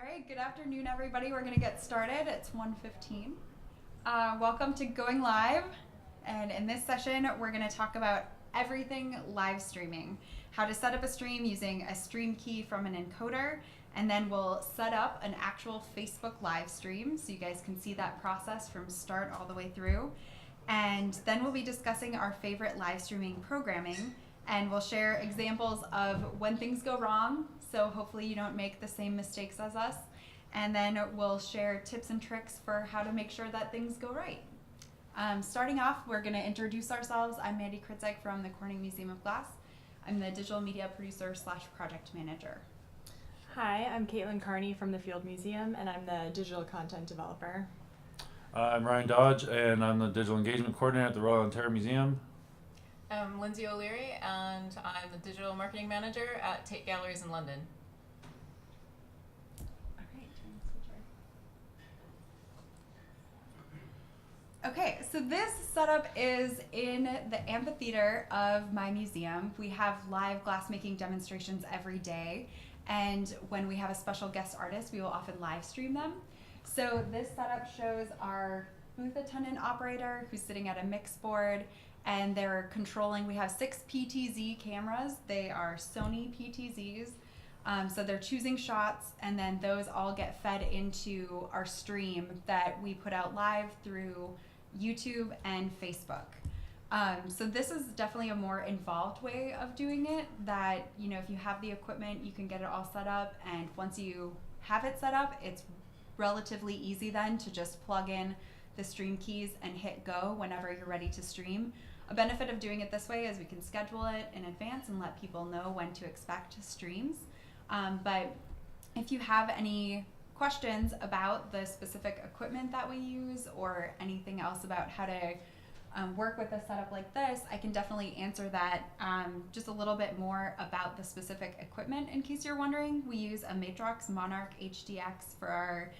right, good afternoon, everybody. We're going to get started. It's 1:15. Welcome to Going Live. And in this session, we're going to talk about everything live streaming. How to set up a stream using a stream key from an encoder. And then we'll set up an actual Facebook live stream so you guys can see that process from start all the way through. And then we'll be discussing our favorite live streaming programming. And we'll share examples of when things go wrong, so hopefully you don't make the same mistakes as us. And then we'll share tips and tricks for how to make sure that things go right. Starting off, we're going to introduce ourselves. I'm Mandy Kritzeck from the Kearney Museum of Glass. I'm the digital media producer / project manager. Hi, I'm Caitlin Kearney from the Field Museum, and I'm the digital content developer. I'm Ryan Dodge, and I'm the digital engagement coordinator at the Royal Ontario Museum. I'm Lindsay O'Leary, and I'm the digital marketing manager at Tate Galleries in London. All right, okay, so this setup is in the amphitheater of my museum. We have live glassmaking demonstrations every day, and when we have a special guest artist, we will often live stream them. So this setup shows our booth attendant operator who's sitting at a mix board, and they're controlling. We have 6 PTZ cameras. They are Sony PTZs. So they're choosing shots, and then those all get fed into our stream that we put out live through YouTube and Facebook. So this is definitely a more involved way of doing it, that, you know, if you have the equipment, you can get it all set up, and once you have it set up, it's relatively easy then to just plug in the stream keys and hit go whenever you're ready to stream. A benefit of doing it this way is we can schedule it in advance and let people know when to expect streams. But if you have any questions about the specific equipment that we use or anything else about how to work with a setup like this, I can definitely answer that. Just a little bit more about the specific equipment in case you're wondering. We use a Matrox Monarch HDX for our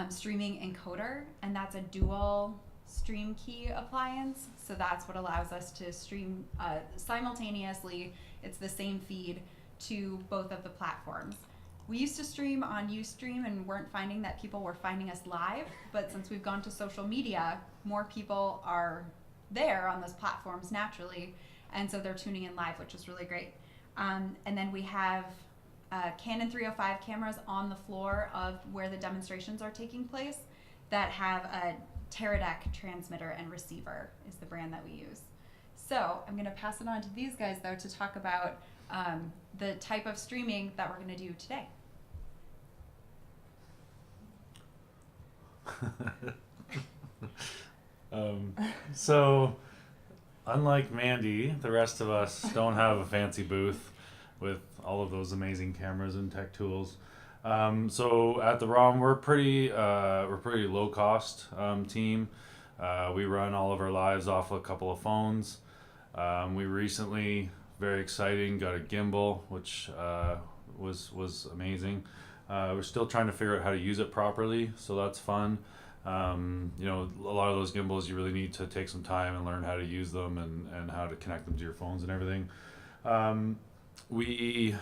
streaming encoder, and that's a dual stream key appliance, so that's what allows us to stream simultaneously. It's the same feed to both of the platforms. We used to stream on Ustream and weren't finding that people were finding us live, but since we've gone to social media, more people are there on those platforms naturally, and so they're tuning in live, which is really great. And then we have Canon 305 cameras on the floor of where the demonstrations are taking place that have a Teradek transmitter and receiver is the brand that we use. So I'm going to pass it on to these guys, though, to talk about the type of streaming that we're going to do today. So, unlike Mandy, the rest of us don't have a fancy booth with all of those amazing cameras and tech tools. So at the ROM, we're pretty low cost team. We run all of our lives off a couple of phones. We recently, very exciting, got a gimbal, which was amazing. We're still trying to figure out how to use it properly, so that's fun. You know, a lot of those gimbals, you really need to take some time and learn how to use them and how to connect them to your phones and everything. We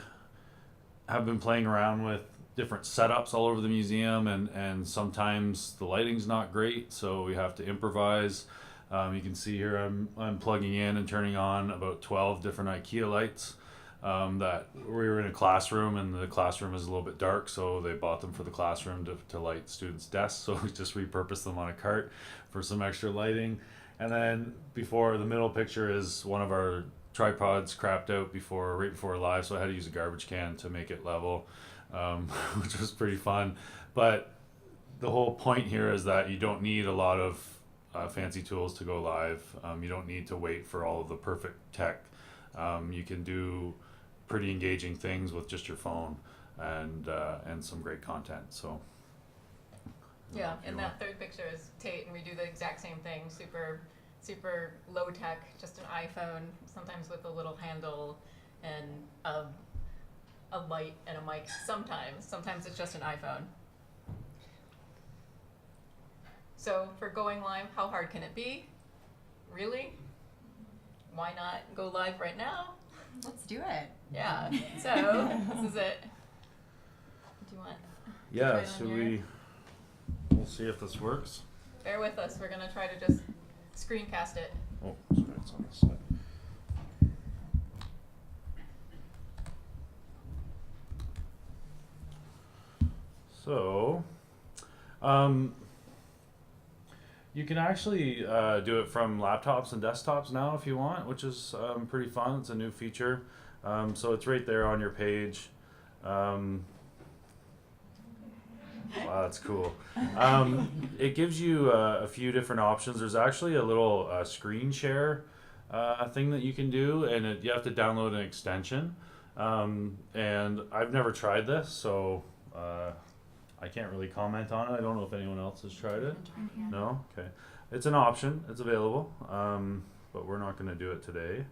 have been playing around with different setups all over the museum, and sometimes the lighting's not great, so we have to improvise. You can see here I'm plugging in and turning on about 12 different IKEA lights. That we were in a classroom, and the classroom is a little bit dark, so they bought them for the classroom to light students' desks, so we just repurposed them on a cart for some extra lighting. And then before, the middle picture is one of our tripods crapped out right before live, so I had to use a garbage can to make it level, which was pretty fun. But the whole point here is that you don't need a lot of fancy tools to go live. You don't need to wait for all of the perfect tech. You can do pretty engaging things with just your phone and some great content. So Yeah, and that third picture is Tate, and we do the exact same thing. Super low tech, just an iPhone, sometimes with a little handle and a light and a mic. Sometimes it's just an iPhone. So for going live, how hard can it be? Really? Why not go live right now? Let's do it. Yeah. So this is it. Do you want? Yeah, Try it so on we'll see if this works. Bear with us. We're gonna try to just screencast it. Oh, sorry, it's on this side. So, you can actually do it from laptops and desktops now if you want, which is pretty fun. It's a new feature. So it's right there on your page. Wow, that's cool. It gives you a few different options. There's actually a little screen share thing that you can do, and you have to download an extension. And I've never tried this, so I can't really comment on it. I don't know if anyone else has tried it. No? Okay. It's an option. It's available, but we're not going to do it today.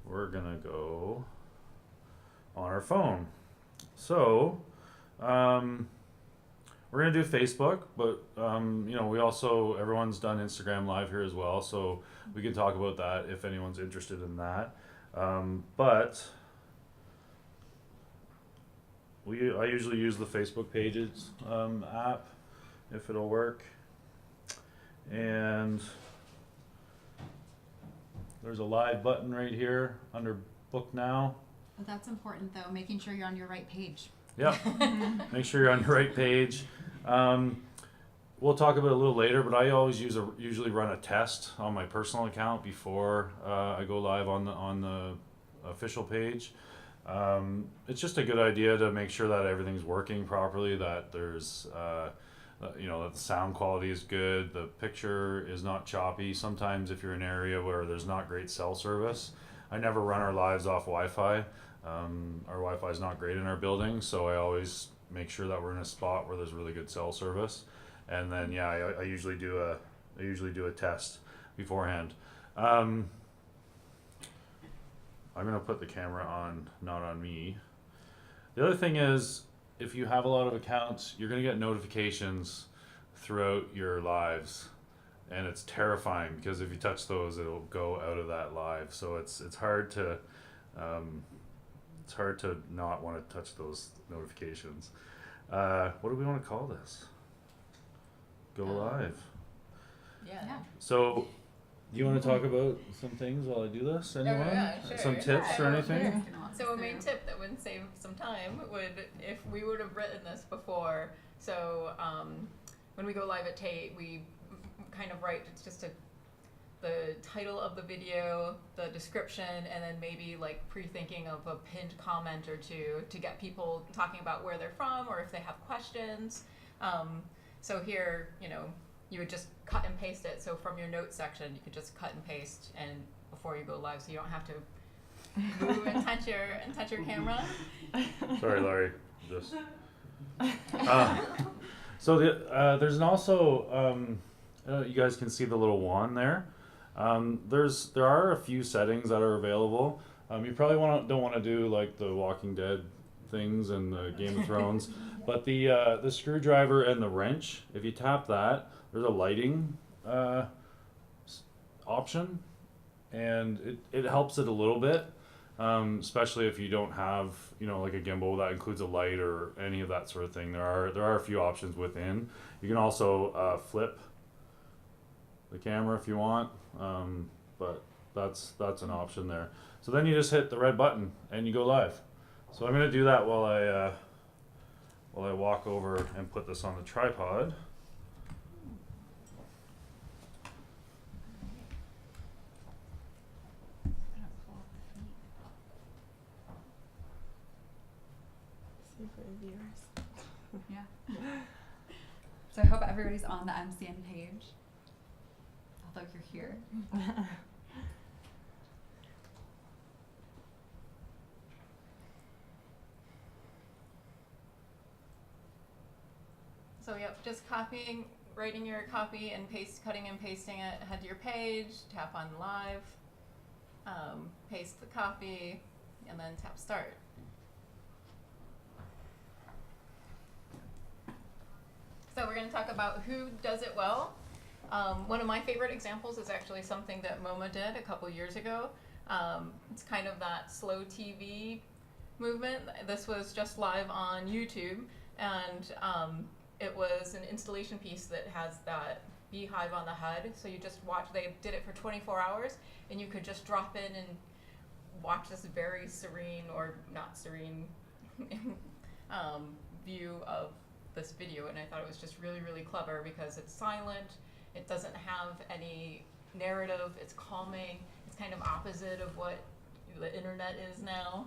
We're going to go on our phone. So, we're going to do Facebook, but, we also, everyone's done Instagram Live here as well, so we can talk about that if anyone's interested in that. But I usually use the Facebook Pages app, if it'll work. And there's a live button right here under Book Now. Well, that's important though, making sure you're on your right page. Yep. Make sure you're on the right page. We'll talk about it a little later, but I always usually run a test on my personal account before I go live on the official page. It's just a good idea to make sure that everything's working properly, that there's that the sound quality is good, the picture is not choppy. Sometimes if you're in an area where there's not great cell service, I never run our lives off Wi-Fi. Our Wi-Fi is not great in our building, so I always make sure that we're in a spot where there's really good cell service. And then I usually do a test beforehand. I'm gonna put the camera on, not on me. The other thing is, if you have a lot of accounts, you're gonna get notifications throughout your lives, and it's terrifying because if you touch those, it'll go out of that live. So it's hard to not want to touch those notifications. What do we want to call this? Go live. Yeah. So, do you want to talk about some things while I do this? Anyone? Sure. Some tips or anything? So a main tip that would save some time would, if we would have written this before, so when we go live at Tate, we kind of write the title of the video, the description, and then maybe like pre-thinking of a pinned comment or two to get people talking about where they're from or if they have questions. So here, you would just cut and paste it. So from your notes section, you could just cut and paste, and before you go live, so you don't have to move and touch your camera. Sorry, Laurie. Just. So there's also you guys can see the little wand there. There are a few settings that are available. You probably don't want to do like the Walking Dead things and the Game of Thrones, but the screwdriver and the wrench, if you tap that, there's a lighting option, and it helps it a little bit, especially if you don't have like a gimbal that includes a light or any of that sort of thing. There are a few options within. You can also flip the camera if you want, but that's an option there. So then you just hit the red button and you go live. So I'm gonna do that while I walk over and put this on the tripod. See for the viewers. Yeah. So I hope everybody's on the MCN page, although you're here. So yep, just writing your copy and cutting and pasting it, head to your page, tap on live, paste the copy, and then tap start. So we're going to talk about who does it well. One of my favorite examples is actually something that MoMA did a couple years ago. It's kind of that slow TV movement. This was just live on YouTube, and it was an installation piece that has that beehive on the HUD. So you just watch. They did it for 24 hours, and you could just drop in and watch this very serene or not serene view of this video. And I thought it was just really, really clever because it's silent. It doesn't have any narrative. It's calming. It's kind of opposite of what the internet is now.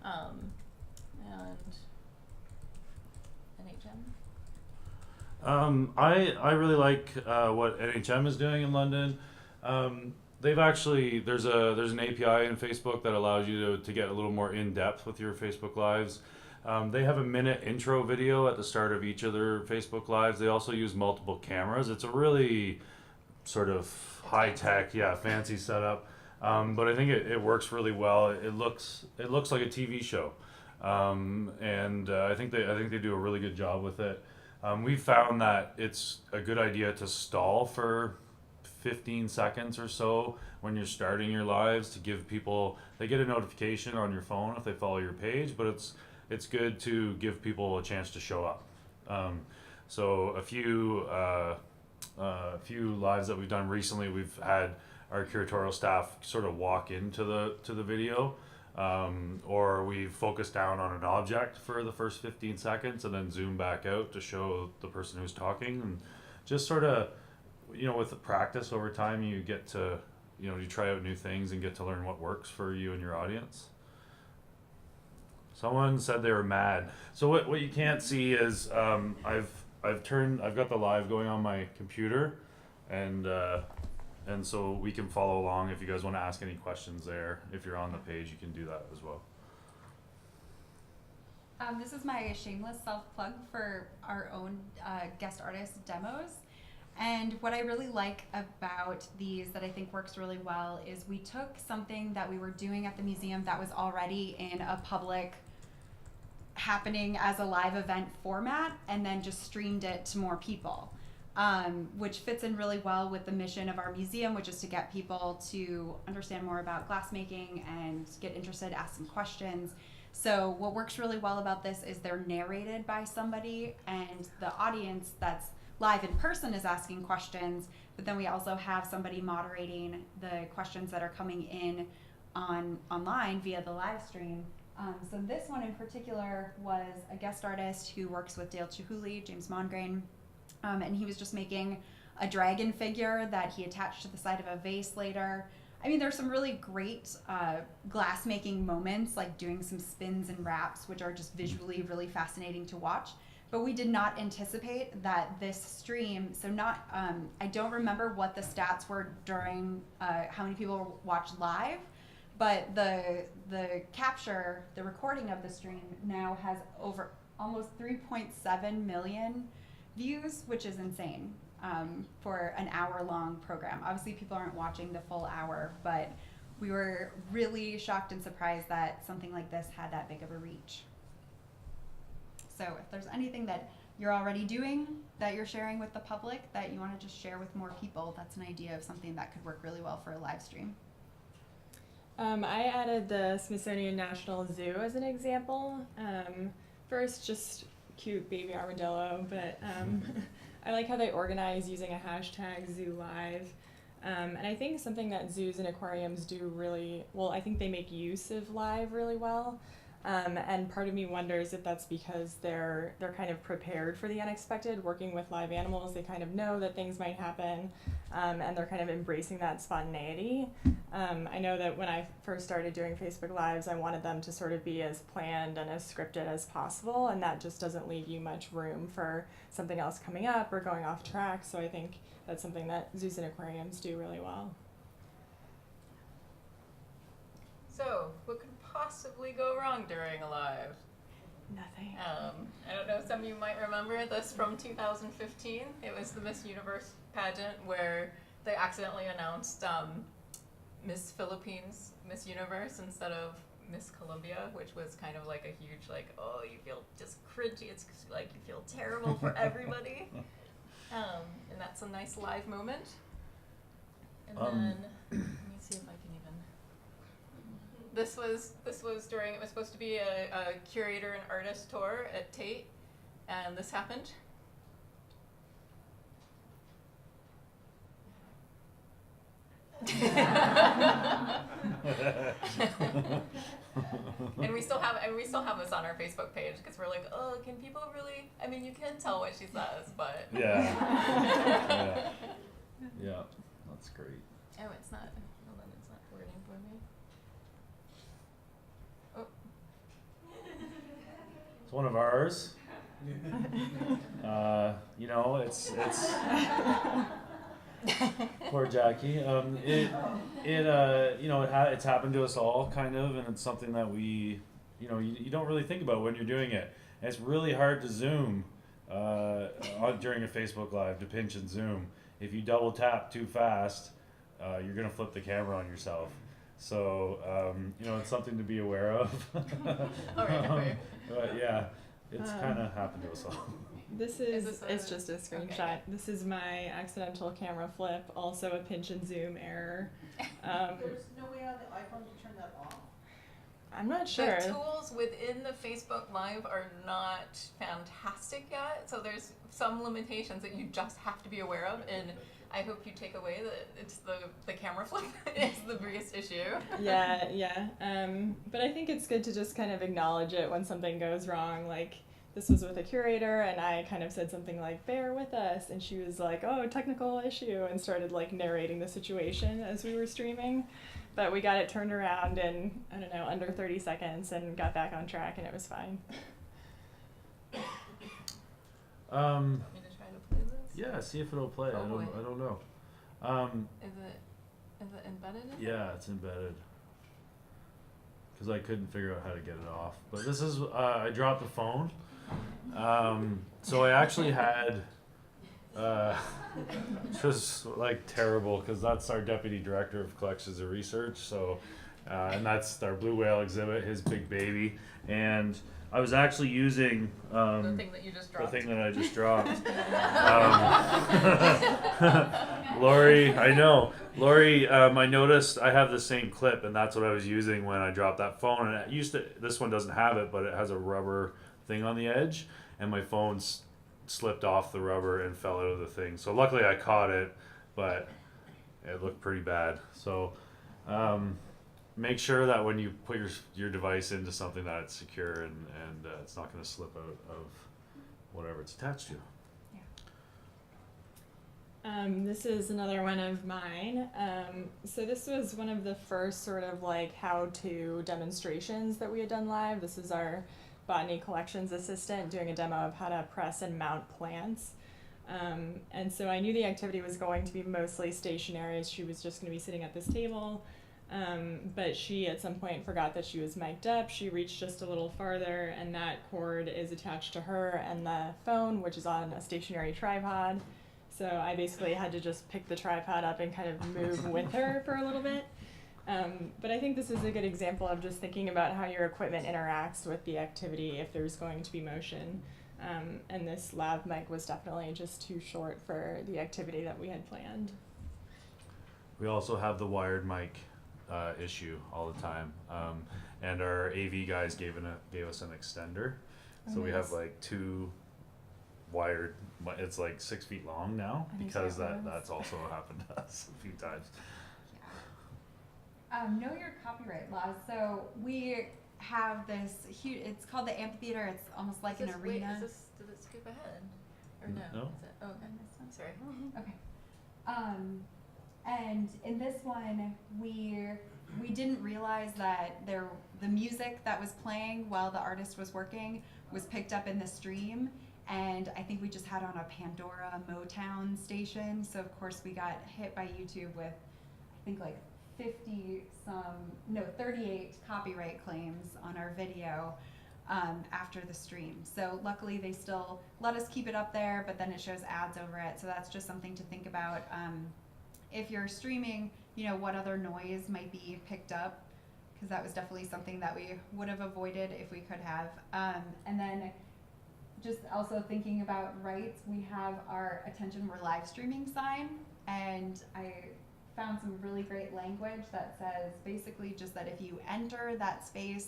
And NHM. I really like what NHM is doing in London. They've actually there's an API in Facebook that allows you to get a little more in depth with your Facebook Lives. They have a minute intro video at the start of each of their Facebook Lives. They also use multiple cameras. It's a really sort of high tech, fancy setup. But I think it works really well. It looks like a TV show, and I think they do a really good job with it. We found that it's a good idea to stall for 15 seconds or so when you're starting your lives to give people, they get a notification on your phone if they follow your page, but it's good to give people a chance to show up. So a few lives that we've done recently, we've had our curatorial staff sort of walk into the video, or we focus down on an object for the first 15 seconds and then zoom back out to show the person who's talking, and just sort of, with the practice over time, you get to, you try out new things and get to learn what works for you and your audience. Someone said they were mad. So what you can't see is I've got the live going on my computer, and so we can follow along if you guys want to ask any questions there. If you're on the page, you can do that as well. This is my shameless self-plug for our own guest artist demos. And what I really like about these that I think works really well is we took something that we were doing at the museum that was already in a public happening as a live event format and then just streamed it to more people, which fits in really well with the mission of our museum, which is to get people to understand more about glassmaking and get interested, ask some questions. So what works really well about this is they're narrated by somebody, and the audience that's live in person is asking questions, but then we also have somebody moderating the questions that are coming in online via the live stream. So this one in particular was a guest artist who works with Dale Chihuly, James Mongrain, and he was just making a dragon figure that he attached to the side of a vase later. I mean, there's some really great glass making moments, like doing some spins and wraps, which are just visually really fascinating to watch. But we did not anticipate that this stream, I don't remember what the stats were during how many people watched live, but the capture, the recording of the stream now has over almost 3.7 million views, which is insane for an hour-long program. Obviously, people aren't watching the full hour, but we were really shocked and surprised that something like this had that big of a reach. So if there's anything that you're already doing that you're sharing with the public that you want to just share with more people, that's an idea of something that could work really well for a live stream. I added the Smithsonian National Zoo as an example. First, just cute baby armadillo, but I like how they organize using a hashtag #ZooLive. And I think something that zoos and aquariums do really well, I think they make use of live really well. And part of me wonders if that's because they're kind of prepared for the unexpected. Working with live animals, they kind of know that things might happen, and they're kind of embracing that spontaneity. I know that when I first started doing Facebook Lives, I wanted them to sort of be as planned and as scripted as possible, and that just doesn't leave you much room for something else coming up or going off track. So I think that's something that zoos and aquariums do really well. So, what could possibly go wrong during a live? Nothing. I don't know, some of you might remember this from 2015. It was the Miss Universe pageant where they accidentally announced Miss Philippines, Miss Universe, instead of Miss Colombia, which was kind of like a huge, like, oh, you feel just cringy. It's like you feel terrible for everybody. And that's a nice live moment. And then, let me see if I can even. This was during, it was supposed to be a curator and artist tour at Tate, And this happened. And we still have this on our Facebook page because we're like, oh, can people really? I mean, you can tell what she says, but Yeah. Yeah, that's great. Oh, it's not. Hold on, it's not wording for me. Oh. It's one of ours. You know, it's poor Jackie. It's happened to us all, kind of, and it's something that we, you don't really think about when you're doing it. And it's really hard to zoom during a Facebook Live, to pinch and zoom. If you double tap too fast, you're gonna flip the camera on yourself. So it's something to be aware of. All right. But yeah, it's kind of happened to us all. It's just a screenshot. Okay. This is my accidental camera flip, also a pinch and zoom error. There's no way on the iPhone to turn that off? I'm not sure. The tools within the Facebook Live are not fantastic yet, so there's some limitations that you just have to be aware of, and I hope you take away that it's the camera flip is the biggest issue. Yeah. But I think it's good to just kind of acknowledge it when something goes wrong. Like, this was with a curator, and I kind of said something like, bear with us, and she was like, oh, technical issue, and started like narrating the situation as we were streaming. But we got it turned around in, I don't know, under 30 seconds and got back on track, and it was fine. Want me to try to play this? Yeah, see if it'll play. Oh, boy. I don't know. Is it embedded in? Yeah, it's embedded. Because I couldn't figure out how to get it off. But this is, I dropped the phone. So I actually had, just like terrible, because that's our deputy director of collections and research. So, and that's our blue whale exhibit, his big baby. And I was actually using The thing that you just dropped. the thing that I just dropped. Lori, I know. Lori, I noticed I have the same clip, and that's what I was using when I dropped that phone. And this one doesn't have it, but it has a rubber thing on the edge, and my phone slipped off the rubber and fell out of the thing. So luckily I caught it, but it looked pretty bad. So make sure that when you put your device into something that it's secure and it's not going to slip out of whatever it's attached to. This is another one of mine. So this was one of the first sort of like how-to demonstrations that we had done live. This is our botany collections assistant doing a demo of how to press and mount plants. And so I knew the activity was going to be mostly stationary, as she was just going to be sitting at this table. But she at some point forgot that she was mic'd up. She reached just a little farther, and that cord is attached to her and the phone, which is on a stationary tripod. So I basically had to just pick the tripod up and kind of move with her for a little bit. But I think this is a good example of just thinking about how your equipment interacts with the activity if there's going to be motion. And this lav mic was definitely just too short for the activity that we had planned. We also have the wired mic issue all the time, and our AV guys gave us an extender, so we have like two wired. It's like 6 feet long now, because that's also happened to us a few times. Know your copyright laws. So we have this huge, it's called the amphitheater. It's almost like an arena. Did it skip ahead? Or no? No. Is it? Oh, okay. Sorry. Okay. And in this one, we didn't realize that the music that was playing while the artist was working was picked up in the stream. And I think we just had on a Pandora Motown station. So of course we got hit by YouTube with, I think like 38 copyright claims on our video after the stream. So luckily they still let us keep it up there, but then it shows ads over it. So that's just something to think about. If you're streaming, what other noise might be picked up, because that was definitely something that we would have avoided if we could have. And then just also thinking about rights, we have our attention, we're live streaming sign, and I found some really great language that says basically just that if you enter that space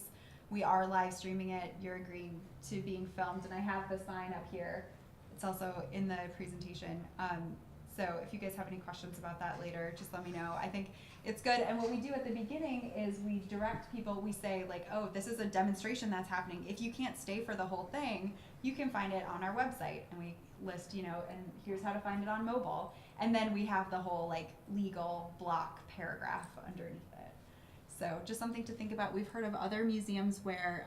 we are live streaming it. You're agreeing to being filmed, and I have the sign up here. It's also in the presentation. So if you guys have any questions about that later, just let me know. I think it's good. And what we do at the beginning is we direct people. We say like, oh, this is a demonstration that's happening. If you can't stay for the whole thing, you can find it on our website. And we list, and here's how to find it on mobile. And then we have the whole like legal block paragraph underneath it. So just something to think about. We've heard of other museums where,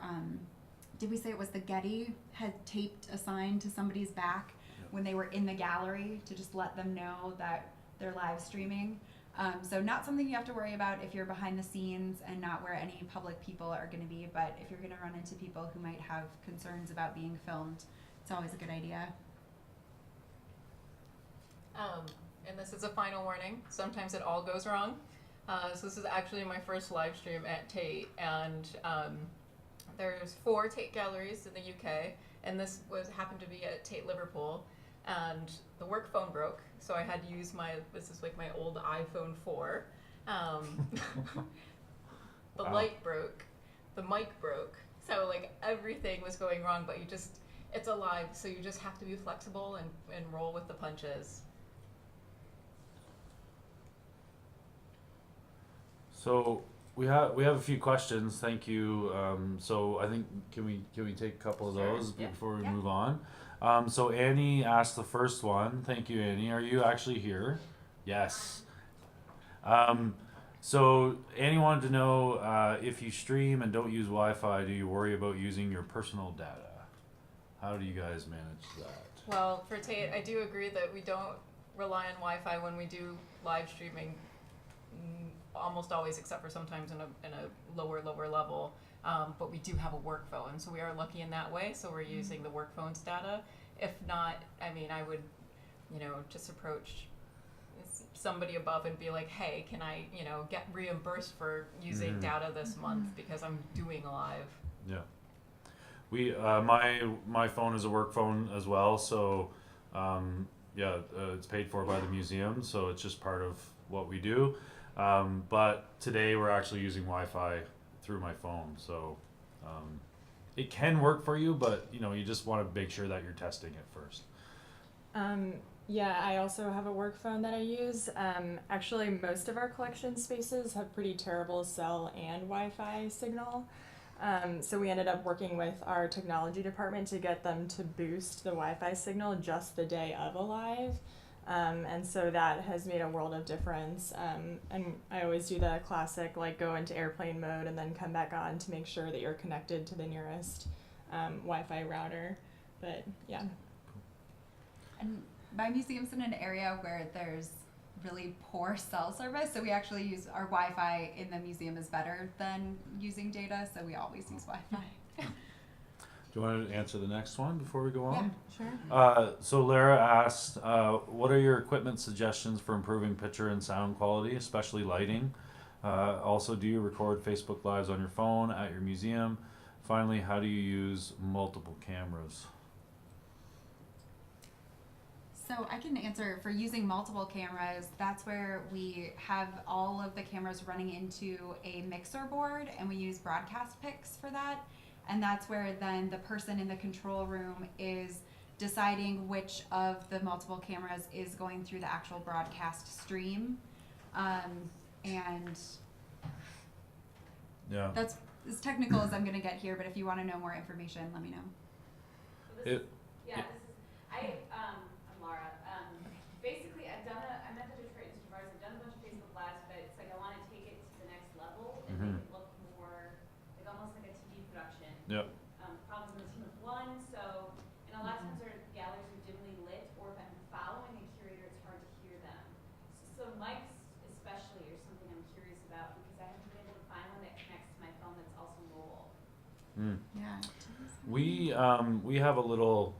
did we say it was the Getty had taped a sign to somebody's back when they were in the gallery to just let them know that they're live streaming. So not something you have to worry about if you're behind the scenes and not where any public people are going to be, but if you're going to run into people who might have concerns about being filmed, it's always a good idea. And this is a final warning. Sometimes it all goes wrong. So this is actually my first live stream at Tate, and there's 4 Tate galleries in the UK, and this happened to be at Tate Liverpool, and the work phone broke, so I had to use this is like my old iPhone 4. The Wow. light broke, the mic broke, so like everything was going wrong, but it's a live, so you just have to be flexible and roll with the punches. So we have a few questions. Thank you. So I think can we take a couple of those Yeah. before we Yeah. move on? So Annie asked the first one. Thank you, Annie. Are you actually here? Yes. So Annie wanted to know if you stream and don't use Wi-Fi, do you worry about using your personal data? How do you guys manage that? Well, for Tate, I do agree that we don't rely on Wi-Fi when we do live streaming, almost always, except for sometimes in a lower level. But we do have a work phone, so we are lucky in that way. So we're using the work phone's data. If not, I mean, I would, just approach somebody above and be like, hey, can I, get reimbursed for using data this month because I'm doing live. Yeah. We my phone is a work phone as well, so it's paid for by the museum, so it's just part of what we do. But today we're actually using Wi-Fi through my phone, so it can work for you, but you just want to make sure that you're testing it first. Yeah, I also have a work phone that I use. Actually, most of our collection spaces have pretty terrible cell and Wi-Fi signal. So we ended up working with our technology department to get them to boost the Wi-Fi signal just the day of a live. And so that has made a world of difference. And I always do the classic, like go into airplane mode and then come back on to make sure that you're connected to the nearest Wi-Fi router. But yeah. And my museum's in an area where there's really poor cell service, so we actually use our Wi-Fi in the museum is better than using data, so we always use Wi-Fi. Do you want to answer the next one before we go on? Yeah, sure. So Lara asked, what are your equipment suggestions for improving picture and sound quality, especially lighting? Also, do you record Facebook Lives on your phone at your museum? Finally, how do you use multiple cameras? So I can answer for using multiple cameras. That's where we have all of the cameras running into a mixer board, and we use broadcast picks for that. And that's where then the person in the control room is deciding which of the multiple cameras is going through the actual broadcast stream. And Yeah. that's as technical as I'm going to get here, but if you want to know more information, let me know. I'm Laura. Basically, I met the Detroit Institute of Arts. I've done a bunch of Facebook Lives, but it's like I want to take it to the next level and make it look more like almost like a TV production. Yep. Problems with a team of one, so, and a lot of times our galleries are dimly lit, or if I'm following a curator, it's hard to hear them. So mics especially are something I'm curious about because I haven't been able to find one that connects to my phone that's also mobile. Yeah. We have a little.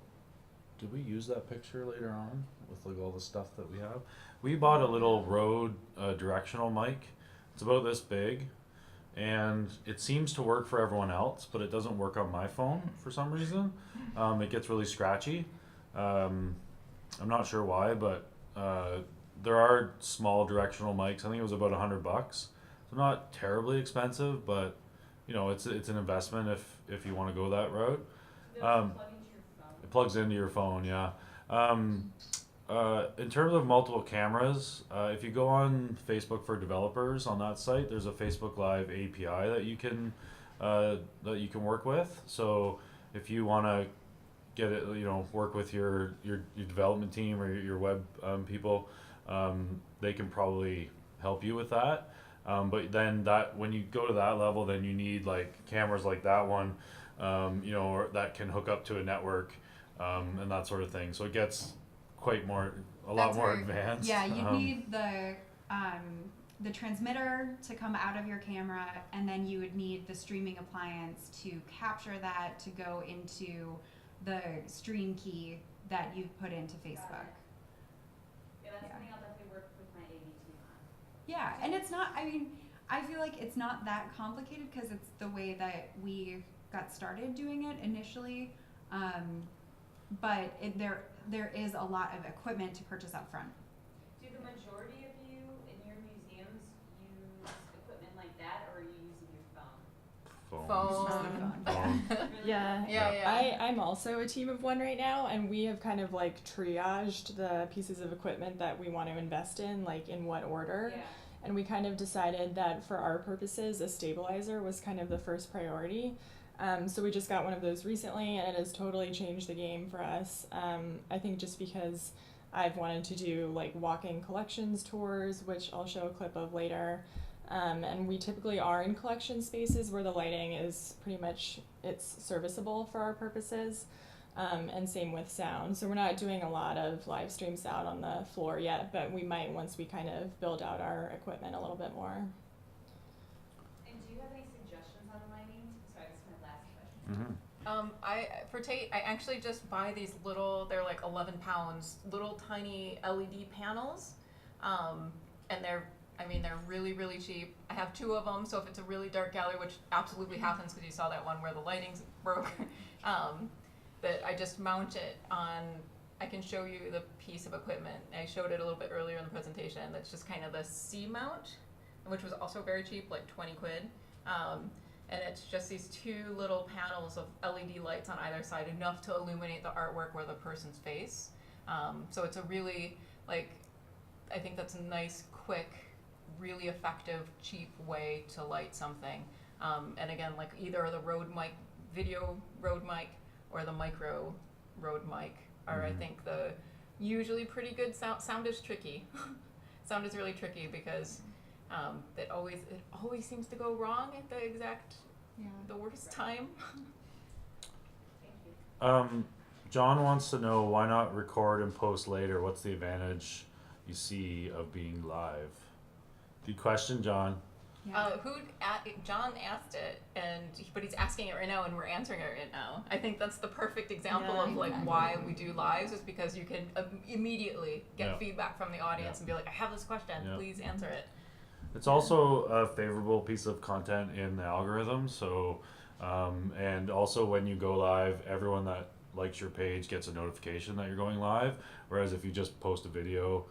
Did we use that picture later on with like all the stuff that we have? We bought a little Rode directional mic. It's about this big, and it seems to work for everyone else, but it doesn't work on my phone for some reason. It gets really scratchy. I'm not sure why, but there are small directional mics. I think it was about $100, so not terribly expensive, but you know, it's an investment if you want to go that route. Those Um, plug into your phone. It plugs into your phone, yeah. In terms of multiple cameras, if you go on Facebook for developers on that site, there's a Facebook Live API that you can work with. So if you want to get it, you know, work with your development team or your web people, they can probably help you with that. But then when you go to that level, then you need like cameras like that one, you know, or that can hook up to a network, and that sort of thing. So it gets a lot more advanced. Yeah, you need the transmitter to come out of your camera, and then you would need the streaming appliance to capture that to go into the stream key that you've put into Facebook. Yeah, that's Yeah. something I'll definitely work with my AV team on. Yeah, and it's not, I mean, I feel like it's not that complicated because it's the way that we got started doing it initially. But there is a lot of equipment to purchase up front. Do the majority of you in your museums use equipment like that, or are you using your phone? Phone. Really? Yeah. Yeah. I'm also a team of one right now, and we have kind of like triaged the pieces of equipment that we want to invest in, like in what order. Yeah. And we kind of decided that for our purposes, a stabilizer was kind of the first priority. So we just got one of those recently, and it has totally changed the game for us. I think just because I've wanted to do like walking collections tours, which I'll show a clip of later. And we typically are in collection spaces where the lighting is pretty much, it's serviceable for our purposes. And same with sound. So we're not doing a lot of live stream sound on the floor yet, but we might once we kind of build out our equipment a little bit more. And do you have any suggestions on lighting? Sorry, this is my last question. For Tate, I actually just buy these little, they're like 11 pounds, little tiny LED panels. And they're really, really cheap. I have 2 of them, so if it's a really dark gallery, which absolutely happens because you saw that one where the lighting's broke, that I just mount it on, I can show you the piece of equipment. I showed it a little bit earlier in the presentation. That's just kind of the C mount, which was also very cheap, like 20 quid. And it's just these 2 little panels of LED lights on either side, enough to illuminate the artwork or the person's face. So it's a really, like, I think that's a nice, quick, really effective, cheap way to light something. And again, like either the Rode mic, video Rode mic, or the micro Rode mic are, I think, the usually pretty good sound. Sound is tricky. Sound is really tricky because it always seems to go wrong at the worst time. Thank you. John wants to know, why not record and post later? What's the advantage you see of being live? Good question, John. Yeah. John asked it, but he's asking it right now, and we're answering it right now. I think that's the perfect example of like why we do lives, is because you can immediately get feedback from the audience and be like, I have this question, please answer it. It's also a favorable piece of content in the algorithm. So, and also when you go live, everyone that likes your page gets a notification that you're going live. Whereas if you just post a video,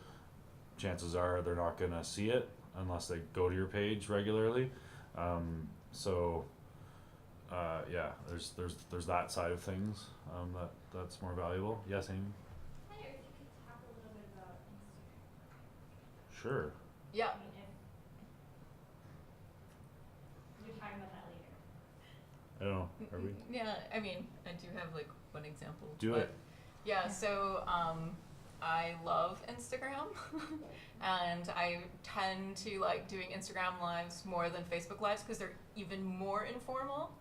chances are they're not gonna see it unless they go to your page regularly. There's that side of things that's more valuable. Yes, Amy? I wonder if you could talk a little bit about Instagram. Sure. Yeah. I mean, if you're talking about that later. I don't know. Are we? Yeah, I mean, I do have like one example. Do it. Yeah, so I love Instagram, and I tend to like doing Instagram lives more than Facebook lives because they're even more informal.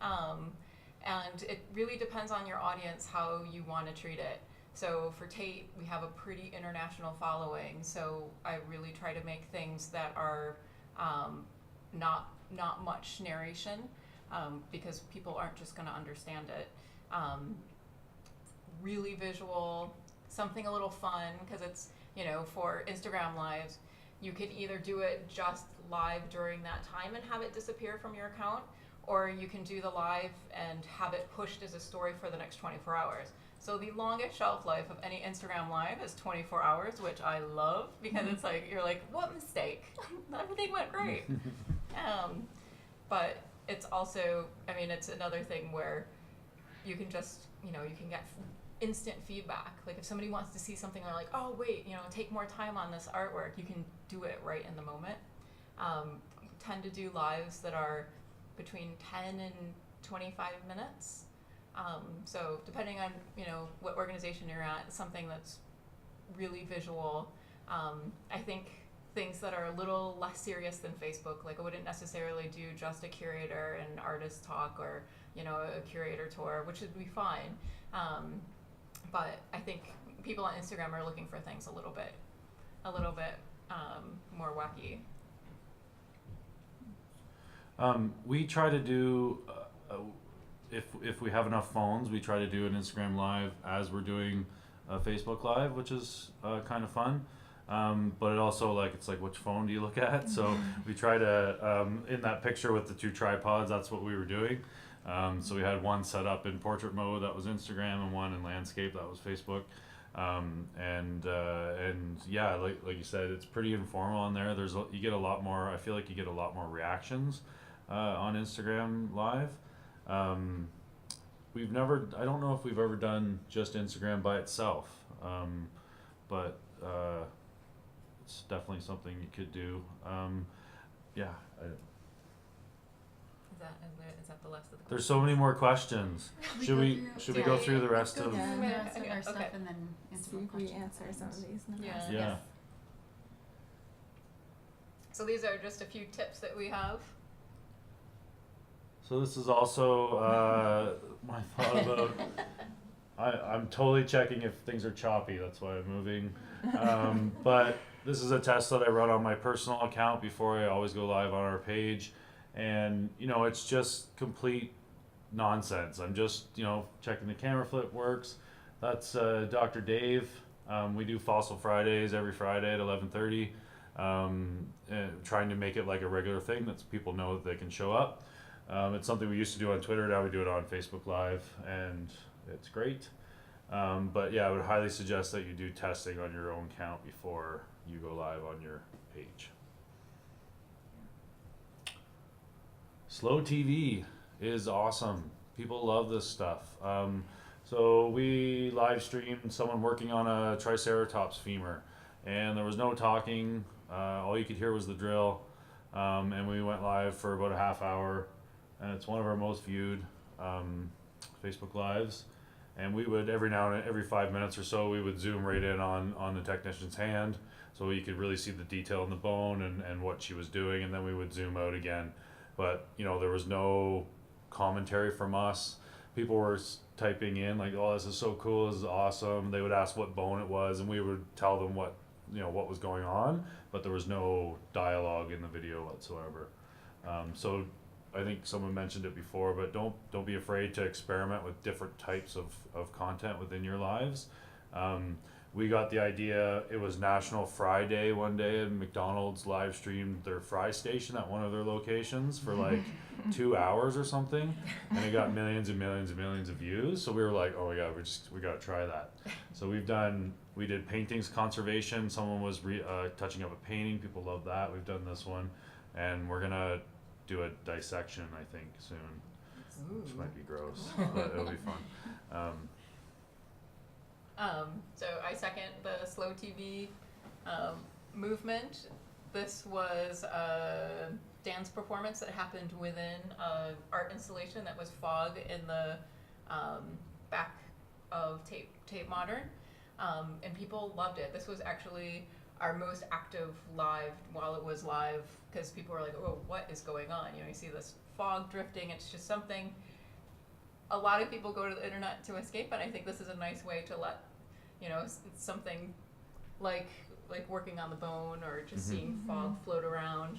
And it really depends on your audience how you want to treat it. So for Tate, we have a pretty international following, so I really try to make things that are not much narration, because people aren't just going to understand it. Really visual, something a little fun, because it's, for Instagram lives, you could either do it just live during that time and have it disappear from your account, or you can do the live and have it pushed as a story for the next 24 hours. So the longest shelf life of any Instagram live is 24 hours, which I love, because it's like, you're like, what mistake? Everything went great. But it's also, I mean, it's another thing where you can just, you can get instant feedback. Like if somebody wants to see something, they're like, oh wait, take more time on this artwork, you can do it right in the moment. Tend to do lives that are between 10 and 25 minutes. So depending on, what organization you're at, something that's really visual. I think things that are a little less serious than Facebook, like I wouldn't necessarily do just a curator and artist talk or, a curator tour, which would be fine. But I think people on Instagram are looking for things a little bit more wacky. We try to do, if we have enough phones, we try to do an Instagram live as we're doing a Facebook live, which is kind of fun. But it also it's like which phone do you look at? So we try to, in that picture with the 2 tripods, that's what we were doing. So we had one set up in portrait mode, that was Instagram, and one in landscape, that was Facebook. And yeah, like you said, it's pretty informal on there. You get a lot more, I feel like you get a lot more reactions on Instagram live. I don't know if we've ever done just Instagram by itself, but it's definitely something you could do. Yeah. Is that the last of the There's so many more questions. Should we go through the rest Let's of? go through the rest of Okay. our stuff and then answer See more if we questions. answer some of these. Yeah. Yeah. So these are just a few tips that we have. So this is also my thought about. I'm totally checking if things are choppy. That's why I'm moving. But this is a test that I run on my personal account before I always go live on our page. And, it's just complete nonsense. I'm just, checking the camera flip works. That's Dr. Dave. We do Fossil Fridays every Friday at 11:30. Trying to make it like a regular thing that people know that they can show up. It's something we used to do on Twitter. Now we do it on Facebook Live, and it's great. But yeah, I would highly suggest that you do testing on your own account before you go live on your page. Slow TV is awesome. People love this stuff. So we live streamed someone working on a Triceratops femur, and there was no talking. All you could hear was the drill. And we went live for about a half hour, and it's one of our most viewed Facebook Lives. And we would every 5 minutes or so, we would zoom right in on the technician's hand, so you could really see the detail in the bone and what she was doing, and then we would zoom out again. But there was no commentary from us. People were typing in like, "Oh, this is so cool! This is awesome." They would ask what bone it was, and we would tell them what was going on. But there was no dialogue in the video whatsoever. So I think someone mentioned it before, but don't be afraid to experiment with different types of content within your lives. We got the idea, it was National Fry Day one day, and McDonald's live streamed their fry station at one of their locations for like 2 hours or something, and it got millions and millions and millions of views. So we were like, oh my god, we got to try that. So we did paintings conservation. Someone was touching up a painting. People love that. We've done this one, and we're gonna do a dissection, I think, soon, which might be gross, but it'll be fun. So I second the slow TV movement. This was a dance performance that happened within an art installation that was fog in the back of Tape Modern, and people loved it. This was actually our most active live while it was live, because people were like, oh, what is going on? You see this fog drifting. It's just something a lot of people go to the internet to escape, and I think this is a nice way to let something like working on the bone or just seeing fog float around.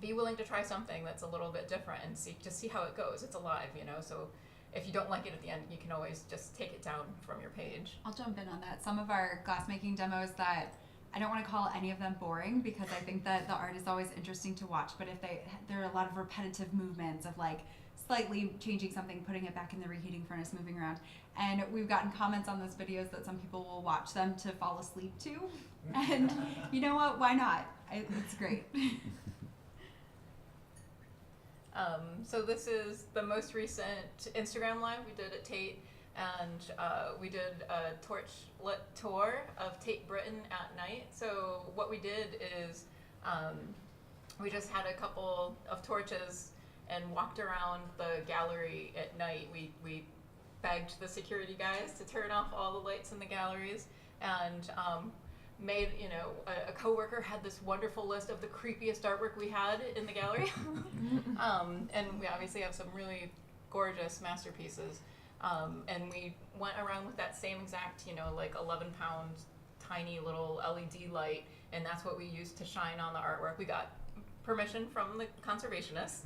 Be willing to try something that's a little bit different and see how it goes. It's alive, so if you don't like it at the end, you can always just take it down from your page. I'll jump in on that. Some of our glassmaking demos that I don't want to call any of them boring, because I think that the art is always interesting to watch, but if there are a lot of repetitive movements of like slightly changing something, putting it back in the reheating furnace, moving around. And we've gotten comments on those videos that some people will watch them to fall asleep to. And you know what? Why not? It's great. So this is the most recent Instagram live we did at Tate, and we did a torchlit tour of Tate Britain at night. So what we did is we just had a couple of torches and walked around the gallery at night. We begged the security guys to turn off all the lights in the galleries, and made, a coworker had this wonderful list of the creepiest artwork we had in the gallery. And we obviously have some really gorgeous masterpieces. And we went around with that same exact, 11-pound tiny little LED light, and that's what we used to shine on the artwork. We got permission from the conservationists,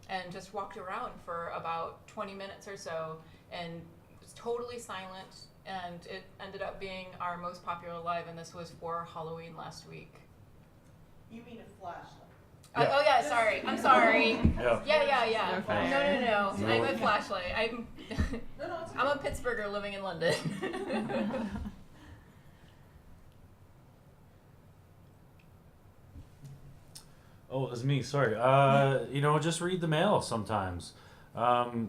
and just walked around for about 20 minutes or so, and it was totally silent, and it ended up being our most popular live, and this was for Halloween last week. You mean a flashlight? Yeah. Oh yeah, sorry. I'm sorry. Yeah. Yeah. Okay. No. I'm a flashlight. I'm No, it's I'm a Pittsburgher living in London. Oh, it was me. Sorry. Just read the mail sometimes.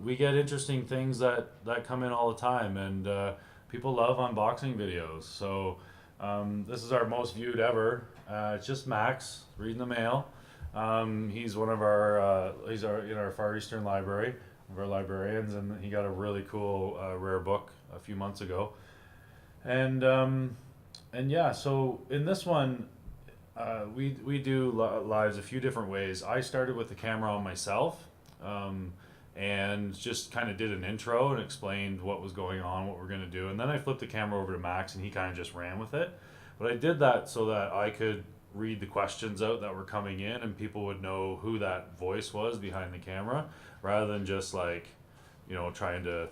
We get interesting things that come in all the time, and people love unboxing videos. So this is our most viewed ever. It's just Max reading the mail. He's one of our in our Far Eastern Library, one of our librarians, and he got a really cool rare book a few months ago. And yeah, so in this one, we do lives a few different ways. I started with the camera on myself, and just kind of did an intro and explained what was going on, what we're going to do, and then I flipped the camera over to Max, and he kind of just ran with it. But I did that so that I could read the questions out that were coming in, and people would know who that voice was behind the camera, rather than just trying to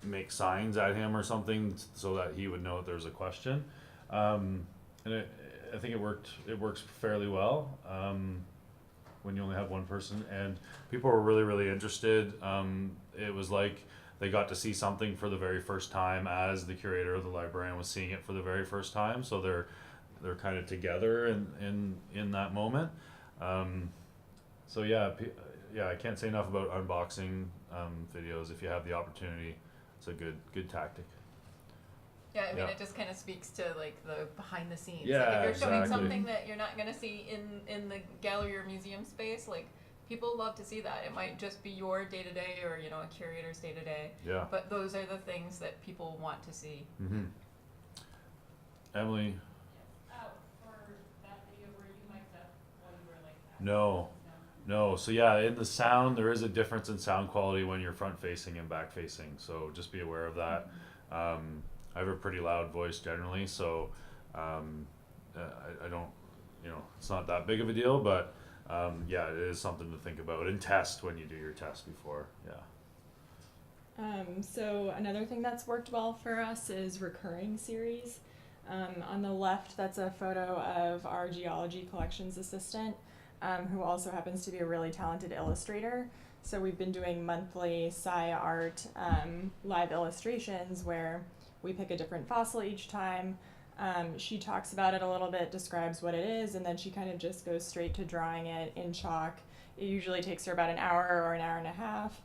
make signs at him or something so that he would know that there's a question. And I think it works fairly well when you only have one person, and people were really, really interested. It was like they got to see something for the very first time as the curator or the librarian was seeing it for the very first time, so they're kind of together in that moment. So yeah, I can't say enough about unboxing videos. If you have the opportunity, it's a good tactic. Yeah, I mean, Yeah. it just kind of speaks to the behind the scenes. Yeah, if you're showing exactly. something that you're not gonna see in the gallery or museum space, people love to see that. It might just be your day to day, or a curator's day to day. Yeah. But those are the things that people want to see. Mm-hmm. Emily. For that video where you mic'd up while you were No. So yeah, in the sound, there is a difference in sound quality when you're front facing and back facing. So just be aware of that. I have a pretty loud voice generally, so I don't, it's not that big of a deal, but yeah, it is something to think about and test when you do your test before. Yeah. So another thing that's worked well for us is recurring series. On the left, that's a photo of our geology collections assistant, who also happens to be a really talented illustrator. So we've been doing monthly sci art live illustrations where we pick a different fossil each time. She talks about it a little bit, describes what it is, and then she kind of just goes straight to drawing it in chalk. It usually takes her about an hour or an hour and a half.